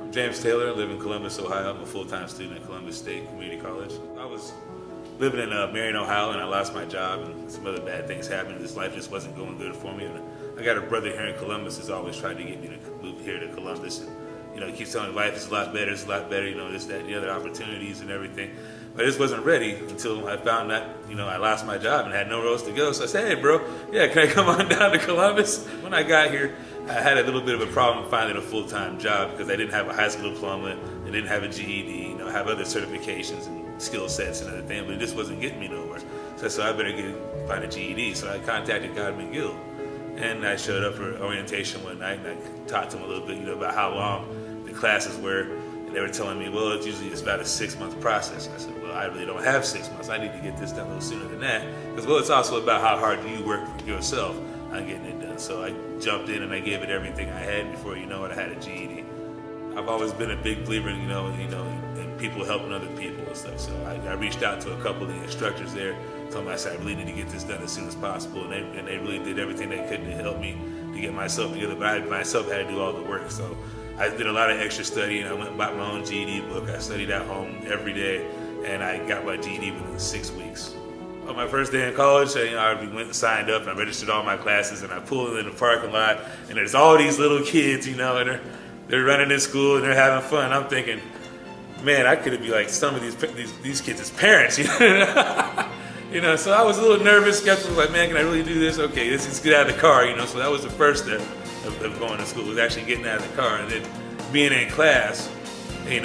I'm James Taylor. I live in Columbus, Ohio. I'm a full-time student at Columbus State Community College. I was living in Marion, Ohio, and I lost my job, and some other bad things happened. This life just wasn't going good for me. And I got a brother here in Columbus who's always tried to get me to move here to Columbus. And, he keeps telling me life is a lot better, it's a lot better, this, that, and the other opportunities and everything. But I just wasn't ready until I found that, I lost my job and had nowhere else to go. So I said, hey, bro, can I come on down to Columbus? When I got here, I had a little bit of a problem finding a full-time job because I didn't have a high school diploma, I didn't have a GED, I have other certifications and skill sets and other things, but it just wasn't getting me nowhere. So I said, I better find a GED. So I contacted Godman Guild, and I showed up for orientation one night, and I talked to them a little bit, about how long the classes were, and they were telling me, well, it's about a 6-month process. I said, well, I really don't have 6 months. I need to get this done a little sooner than that, because, well, it's also about how hard do you work for yourself on getting it done. So I jumped in and I gave it everything I had. Before you know it, I had a GED. I've always been a big believer in, in people helping other people and stuff. So I reached out to a couple of the instructors there, told them I said I really need to get this done as soon as possible, and they really did everything they could to help me to get myself together. But I myself had to do all the work. So I did a lot of extra studying. I went and bought my own GED book. I studied at home every day, and I got my GED within 6 weeks. On my first day in college, I went and signed up, and I registered all my classes, and I pulled in the parking lot, and there's all these little kids, and they're running in school, and they're having fun. I'm thinking, man, I could be like some of these kids' parents, So I was a little nervous, skeptical, like, man, can I really do this? Okay, let's get out of the car, So that was the first step of going to school, was actually getting out of the car, and then being in class, and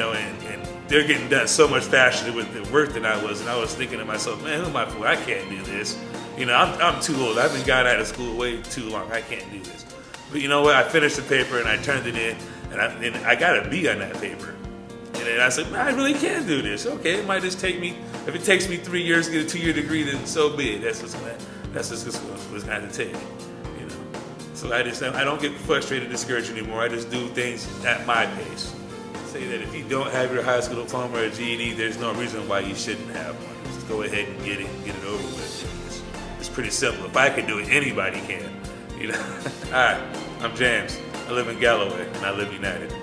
they're getting done so much faster with the work than I was, and I was thinking to myself, man, who am I for? I can't do this. I'm too old. I've been got out of school way too long. I can't do this. But you know what? I finished the paper and I turned it in, and I got a B on that paper. And then I said, man, I really can do this. Okay, it might just take me, if it takes me 3 years to get a 2-year degree, then so be it. That's just what it's going to take. So I don't get frustrated, discouraged anymore. I just do things at my pace. Say that if you don't have your high school diploma or GED, there's no reason why you shouldn't have one. Just go ahead and get it and get it over with. It's pretty simple. If I can do it, anybody can. All right, I'm James. I live in Galloway, and I live united.